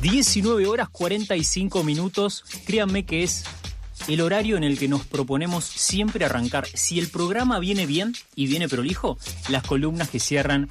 (19:45). Créanme que es el horario en el que nos proponemos siempre arrancar. Si el programa viene bien y viene prolijo, las columnas que cierran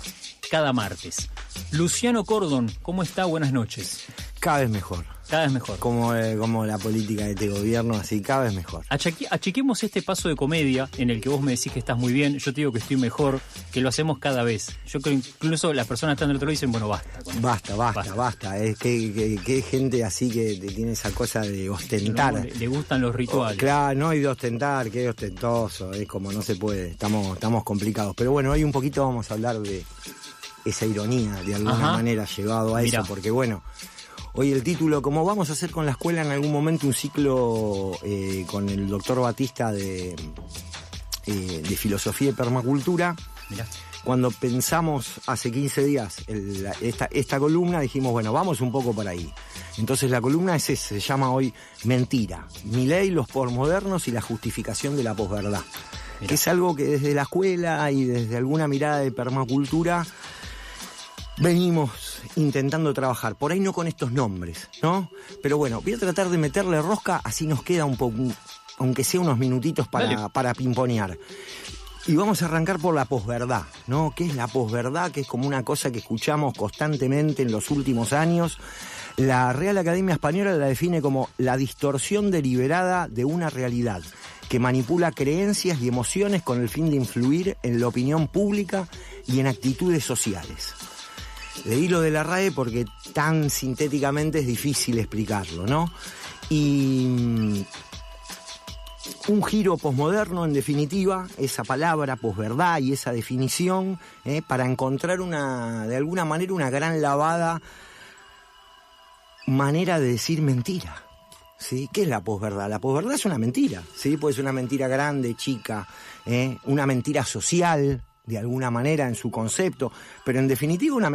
cada martes. Luciano Cordon, ¿cómo está? Buenas noches. Cada vez mejor. Cada vez mejor. Como la política de este gobierno, así cada vez mejor. Achiquemos este paso de comedia en el que vos me decís que estás muy bien, yo te digo que estoy mejor, que lo hacemos cada vez. Yo creo que incluso las personas que están del otro lado dicen, bueno, basta. Basta. Es que gente así que tiene esa cosa de ostentar. No, le gustan los rituales. Claro, no, y de ostentar, que es ostentoso, es como no se puede, estamos complicados. Pero bueno, hoy un poquito vamos a hablar de esa ironía, de alguna manera, llevado a eso, porque bueno... Hoy el título, como vamos a hacer con la escuela en algún momento un ciclo con el doctor Batista de filosofía y permacultura. Mirá. Cuando pensamos hace 15 días esta columna, dijimos, bueno, vamos un poco por ahí. Entonces la columna se llama hoy Mentira, Milei, los posmodernos y la justificación de la posverdad. Que es algo que desde la escuela y desde alguna mirada de permacultura venimos intentando trabajar, por ahí no con estos nombres, ¿no? Pero bueno, voy a tratar de meterle rosca, así nos queda un poco, aunque sea unos minutitos para pimponear. Y vamos a arrancar por la posverdad, ¿no? ¿Qué es la posverdad? Que es como una cosa que escuchamos constantemente en los últimos años. La Real Academia Española la define como la distorsión deliberada de una realidad que manipula creencias y emociones con el fin de influir en la opinión pública y en actitudes sociales. Leí lo de la RAE porque tan sintéticamente es difícil explicarlo, ¿no? Y un giro posmoderno, en definitiva, esa palabra posverdad y esa definición, para encontrar de alguna manera una gran lavada manera de decir mentira. ¿Sí? ¿Qué es la posverdad? La posverdad es una mentira, ¿sí? Puede ser una mentira grande, chica, una mentira social, de alguna manera en su concepto, pero en definitiva una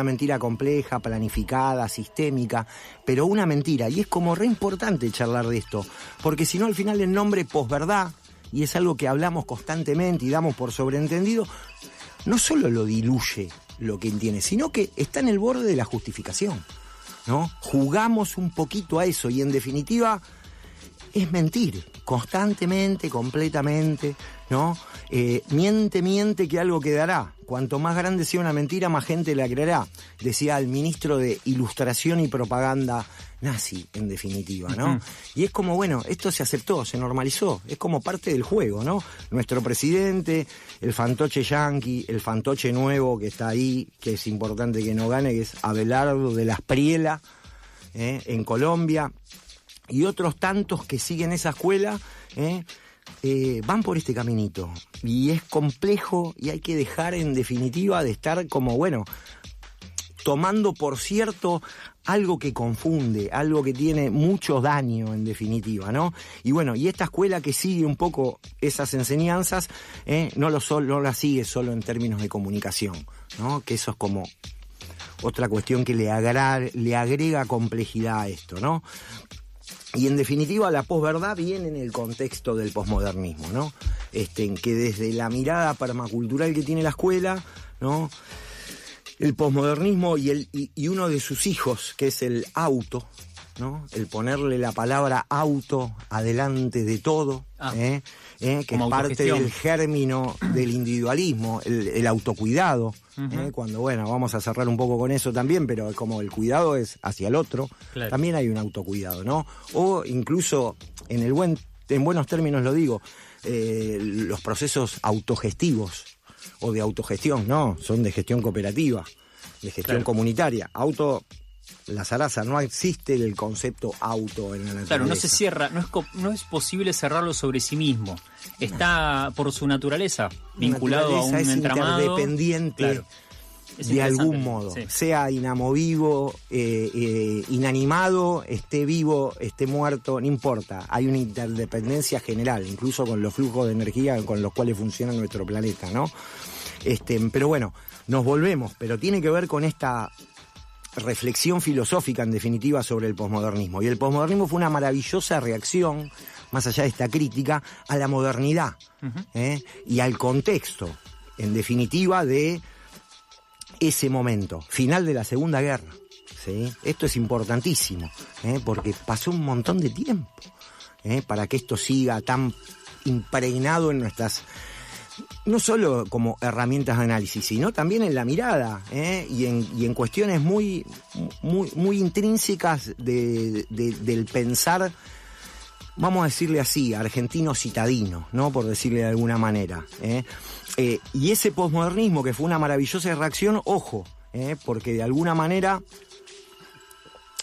mentira compleja, planificada, sistémica, pero una mentira, y es como re importante charlar de esto, porque si no al final el nombre posverdad, y es algo que hablamos constantemente y damos por sobreentendido, no solo lo diluye lo que entiende, sino que está en el borde de la justificación, ¿no? Jugamos un poquito a eso, y en definitiva es mentir, constantemente, completamente, ¿no? Miente que algo quedará. Cuanto más grande sea una mentira, más gente la creerá. Decía el ministro de Ilustración y Propaganda nazi, en definitiva, ¿no? Y es como, bueno, esto se aceptó, se normalizó, es como parte del juego, ¿no? Nuestro presidente, el fantoche yanqui, el fantoche nuevo que está ahí, que es importante que no gane, que es Abelardo de la Espriella, en Colombia, y otros tantos que siguen esa escuela, van por este caminito, y es complejo, y hay que dejar en definitiva de estar como, bueno, tomando por cierto algo que confunde, algo que tiene mucho daño en definitiva, ¿no? Y bueno, y esta escuela que sigue un poco esas enseñanzas, no la sigue solo en términos de comunicación, ¿no? Que eso es como otra cuestión que le agrega complejidad a esto, ¿no? Y en definitiva la posverdad viene en el contexto del posmodernismo, ¿no? En que desde la mirada permacultural que tiene la escuela, ¿no? El posmodernismo y uno de sus hijos, que es el auto, ¿no? El ponerle la palabra auto adelante de todo, que es parte del gérmino del individualismo, el autocuidado, cuando, bueno, vamos a cerrar un poco con eso también, pero como el cuidado es hacia el otro, claro, también hay un autocuidado, ¿no? O incluso, en buenos términos lo digo, los procesos autogestivos, o de autogestión, no, son de gestión cooperativa, de gestión comunitaria. La zaraza, no existe el concepto auto en la naturaleza. Claro, no se cierra, no es posible cerrarlo sobre sí mismo. Está por su naturaleza vinculado a un entramado. Es interdependiente, claro, de algún modo. Sí. Sea inamovible, inanimado, esté vivo, esté muerto, no importa. Hay una interdependencia general, incluso con los flujos de energía con los cuales funciona nuestro planeta, ¿no? Pero bueno, nos volvemos, pero tiene que ver con esta reflexión filosófica, en definitiva, sobre el posmodernismo. Y el posmodernismo fue una maravillosa reacción, más allá de esta crítica, a la modernidad y al contexto, en definitiva, de ese momento, final de la Segunda Guerra. ¿Sí? Esto es importantísimo, porque pasó un montón de tiempo para que esto siga tan impregnado en nuestras, no solo como herramientas de análisis, sino también en la mirada y en cuestiones muy intrínsecas del pensar, vamos a decirle así, argentino citadino, ¿no? Por decirle de alguna manera. Y ese posmodernismo que fue una maravillosa reacción, ojo, porque de alguna manera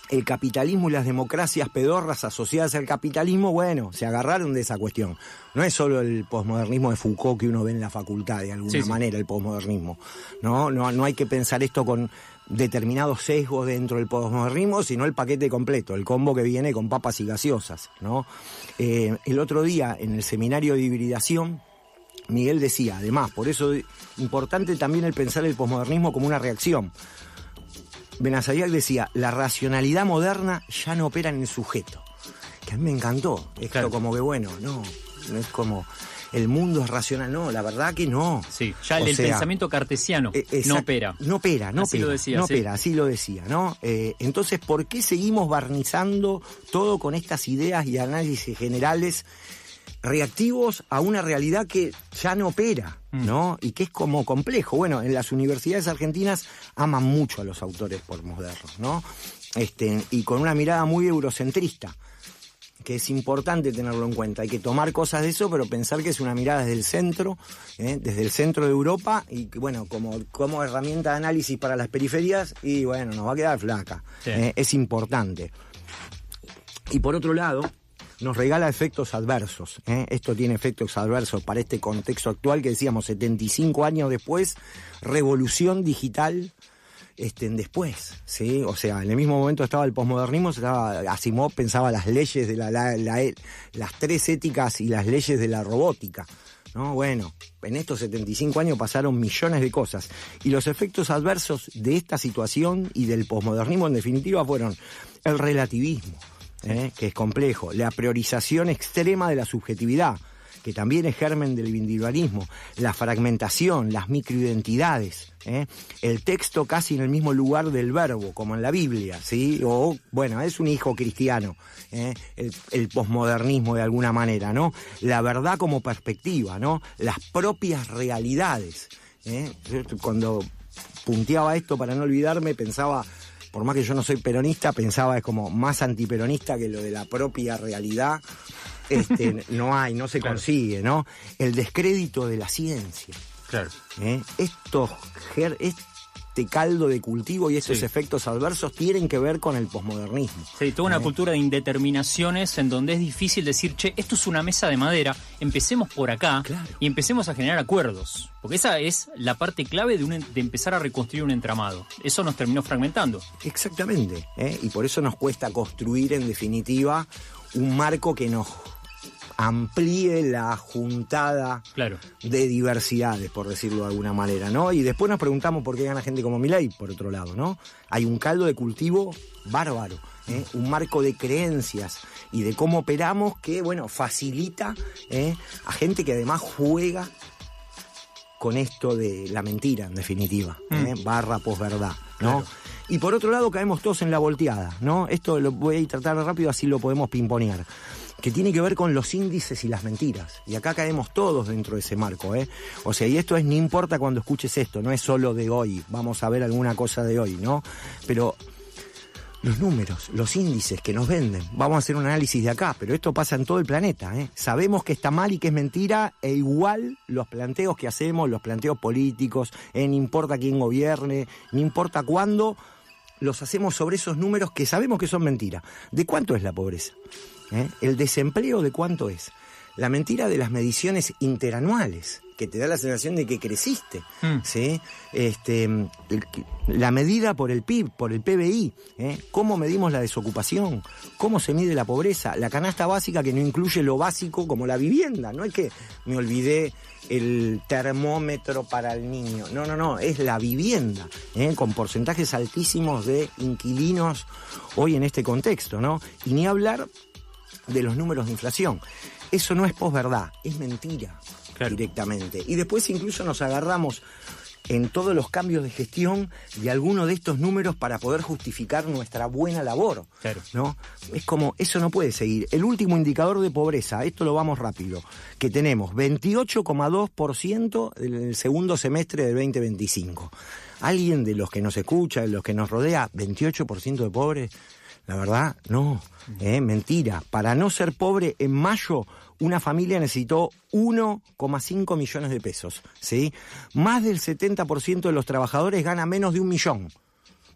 el capitalismo y las democracias pedorras asociadas al capitalismo, bueno, se agarraron de esa cuestión. No es solo el posmodernismo de Foucault que uno ve en la facultad, de alguna manera, el posmodernismo. No hay que pensar esto con determinados sesgos dentro del posmodernismo, sino el paquete completo, el combo que viene con papas y gaseosas, ¿no? El otro día, en el seminario de hibridación, Miguel decía, además, por eso es importante también el pensar el posmodernismo como una reacción. Benazayac decía, la racionalidad moderna ya no opera en el sujeto. Que a mí me encantó. Esto como que bueno, no es como el mundo es racional. No, la verdad que no. Sí, ya el pensamiento cartesiano no opera. No opera. Así lo decía, ¿no? Entonces, ¿por qué seguimos barnizando todo con estas ideas y análisis generales reactivos a una realidad que ya no opera, ¿no? Y que es como complejo. Bueno, en las universidades argentinas aman mucho a los autores posmodernos, ¿no? Y con una mirada muy eurocentrista, que es importante tenerlo en cuenta. Hay que tomar cosas de eso, pero pensar que es una mirada desde el centro de Europa, y que, bueno, como herramienta de análisis para las periferias, y bueno, nos va a quedar flaca. Sí. Es importante. Y por otro lado, nos regala efectos adversos. Esto tiene efectos adversos para este contexto actual que decíamos 75 años después, revolución digital después, ¿sí? O sea, en el mismo momento estaba el posmodernismo, Asimov pensaba las leyes de las tres éticas y las leyes de la robótica, ¿no? Bueno, en estos 75 años pasaron millones de cosas, y los efectos adversos de esta situación y del posmodernismo en definitiva fueron el relativismo, que es complejo, la priorización extrema de la subjetividad, que también es germen del individualismo, la fragmentación, las microidentidades, el texto casi en el mismo lugar del verbo, como en la Biblia, ¿sí? O, bueno, es un hijo cristiano, el posmodernismo de alguna manera, ¿no? La verdad como perspectiva, ¿no? Las propias realidades. Yo, cuando punteaba esto, para no olvidarme, pensaba, por más que yo no soy peronista, pensaba es como más antiperonista que lo de la propia realidad. No se consigue, ¿no? El descrédito de la ciencia. Claro. Este caldo de cultivo y esos efectos adversos tienen que ver con el posmodernismo. Sí, toda una cultura de indeterminaciones en donde es difícil decir, che, esto es una mesa de madera, empecemos por acá y empecemos a generar acuerdos. Porque esa es la parte clave de empezar a reconstruir un entramado. Eso nos terminó fragmentando. Exactamente, y por eso nos cuesta construir, en definitiva, un marco que nos amplíe la juntada de diversidades, por decirlo de alguna manera, ¿no? Y después nos preguntamos por qué gana gente como Milei, por otro lado, ¿no? Hay un caldo de cultivo bárbaro, un marco de creencias y de cómo operamos que, bueno, facilita a gente que además juega con esto de la mentira, en definitiva, barra posverdad, ¿no? Claro. Y por otro lado caemos todos en la volteada, ¿no? Esto lo voy a ir tratar rápido, así lo podemos pimponear, que tiene que ver con los índices y las mentiras. Y acá caemos todos dentro de ese marco, O sea, y esto es, no importa cuando escuches esto, no es solo de hoy, vamos a ver alguna cosa de hoy, ¿no? Pero los números, los índices que nos venden, vamos a hacer un análisis de acá, pero esto pasa en todo el planeta, Sabemos que está mal y que es mentira, e igual los planteos que hacemos, los planteos políticos, no importa quién gobierne, no importa cuándo, los hacemos sobre esos números que sabemos que son mentiras. ¿De cuánto es la pobreza? El desempleo, ¿de cuánto es? La mentira de las mediciones interanuales, que te da la sensación de que creciste, ¿sí? La medida por el PIB, por el PBI, cómo medimos la desocupación, cómo se mide la pobreza, la canasta básica que no incluye lo básico como la vivienda, no es que me olvidé el termómetro para el niño, no, es la vivienda, con porcentajes altísimos de inquilinos hoy en este contexto, ¿no? Y ni hablar de los números de inflación. Eso no es posverdad, es mentira, claro, directamente. Y después incluso nos agarramos en todos los cambios de gestión de alguno de estos números para poder justificar nuestra buena labor, claro, ¿no? Es como, eso no puede seguir. El último indicador de pobreza, esto lo vamos rápido, que tenemos 28,2% en el segundo semestre del 2025. ¿Alguien de los que nos escucha, de los que nos rodea, 28% de pobres? La verdad, no, mentira. Para no ser pobre, en mayo una familia necesitó 1,5 millones de pesos, ¿sí? Más del 70% de los trabajadores gana menos de 1 millón,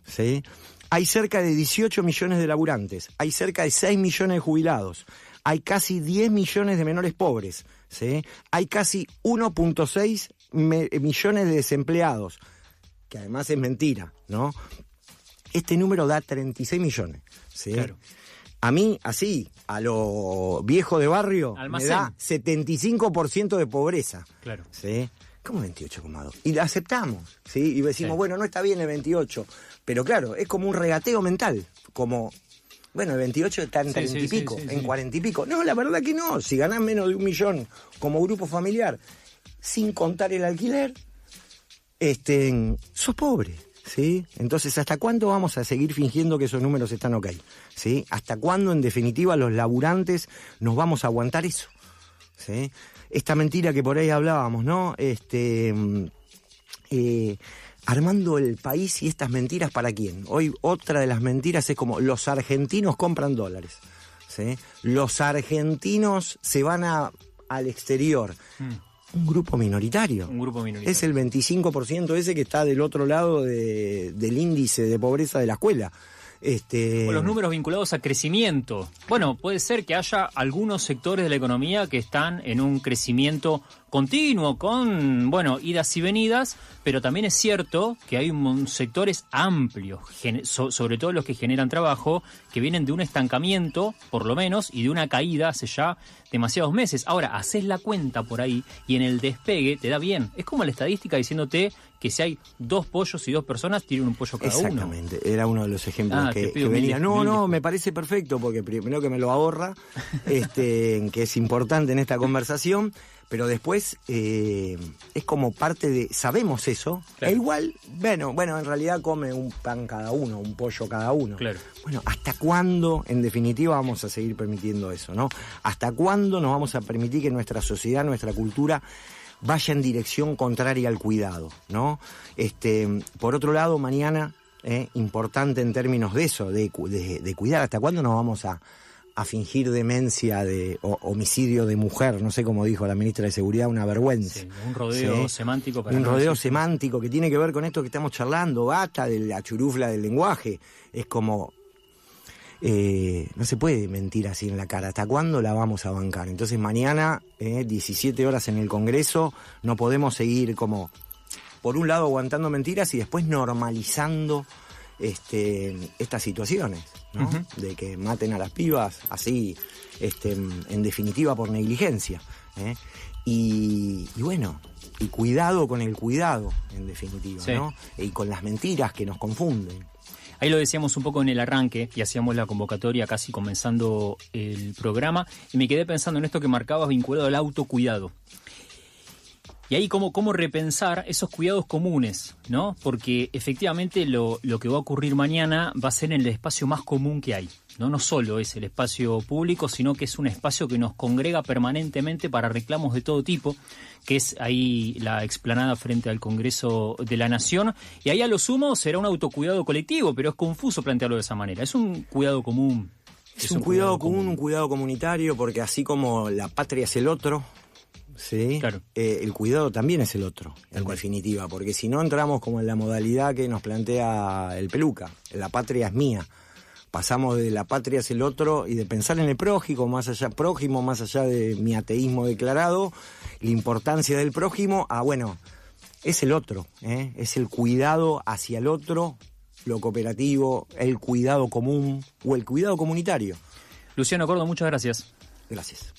¿sí? Hay cerca de 18 millones de laburantes, hay cerca de 6 millones de jubilados, hay casi 10 millones de menores pobres, ¿sí? Hay casi 1,6 millones de desempleados, que además es mentira, ¿no? Este número da 36 millones, ¿sí? Claro. A mí, así, a lo viejo de barrio, almacén, me da 75% de pobreza. Claro. ¿Sí? ¿Cómo 28,2? Y la aceptamos, ¿sí? Y decimos, sí, bueno, no está bien el 28. Pero claro, es como un regateo mental. Como, bueno, el 28 está en 30 y pico, en 40 y pico. No, la verdad que no. Si ganás menos de 1 millón como grupo familiar, sin contar el alquiler, sos pobre. ¿Sí? Entonces, ¿hasta cuándo vamos a seguir fingiendo que esos números están ok? ¿Sí? ¿Hasta cuándo, en definitiva, los laburantes nos vamos a aguantar eso? ¿Sí? Esta mentira que por ahí hablábamos, ¿no? Armando el país y estas mentiras, ¿para quién? Hoy otra de las mentiras es como los argentinos compran dólares, ¿sí? Los argentinos se van al exterior. Un grupo minoritario. Un grupo minoritario. Es el 25% ese que está del otro lado del índice de pobreza de la escuela. O los números vinculados a crecimiento. Bueno, puede ser que haya algunos sectores de la economía que están en un crecimiento continuo, con, bueno, idas y venidas, pero también es cierto que hay sectores amplios, sobre todo los que generan trabajo, que vienen de un estancamiento, por lo menos, y de una caída hace ya demasiados meses. Ahora, haces la cuenta por ahí y en el despegue te da bien. Es como la estadística diciéndote que si hay 2 pollos y 2 personas, tienen un pollo cada uno. Exactamente, era uno de los ejemplos que venía. No, me parece perfecto, porque primero que me lo ahorra, que es importante en esta conversación, pero después es como parte de, sabemos eso, claro, e igual, bueno, en realidad come un pan cada uno, un pollo cada uno. Claro. Bueno, ¿hasta cuándo, en definitiva, vamos a seguir permitiendo eso, no? ¿Hasta cuándo nos vamos a permitir que nuestra sociedad, nuestra cultura vaya en dirección contraria al cuidado, ¿no? Por otro lado, mañana, importante en términos de eso, de cuidar, ¿hasta cuándo nos vamos a fingir demencia de homicidio de mujer? No sé cómo dijo la ministra de Seguridad, una vergüenza. Sí, un rodeo semántico. Un rodeo semántico que tiene que ver con esto que estamos charlando, basta de la churufla del lenguaje. Es como, no se puede mentir así en la cara. ¿Hasta cuándo la vamos a bancar? Entonces mañana, 17 horas en el Congreso, no podemos seguir como, por un lado, aguantando mentiras y después normalizando estas situaciones, ¿no? Uh-huh. De que maten a las pibas así, en definitiva por negligencia, y bueno, y cuidado con el cuidado, en definitiva, sí, ¿no? Y con las mentiras que nos confunden. Ahí lo decíamos un poco en el arranque y hacíamos la convocatoria casi comenzando el programa, y me quedé pensando en esto que marcabas vinculado al autocuidado. Y ahí cómo repensar esos cuidados comunes, ¿no? Porque efectivamente lo que va a ocurrir mañana va a ser en el espacio más común que hay, ¿no? No solo es el espacio público, sino que es un espacio que nos congrega permanentemente para reclamos de todo tipo, que es ahí la explanada frente al Congreso de la Nación. Y ahí a lo sumo será un autocuidado colectivo, pero es confuso plantearlo de esa manera. Es un cuidado común. Es un cuidado común, un cuidado comunitario, porque así como la patria es el otro, sí, claro, el cuidado también es el otro, en definitiva, porque si no entramos como en la modalidad que nos plantea el Peluca, la patria es mía. Pasamos de la patria es el otro y de pensar en el prójimo, más allá de mi ateísmo declarado, la importancia del prójimo, bueno, es el otro, es el cuidado hacia el otro, lo cooperativo, el cuidado común o el cuidado comunitario. Luciano Cordo, muchas gracias. Gracias.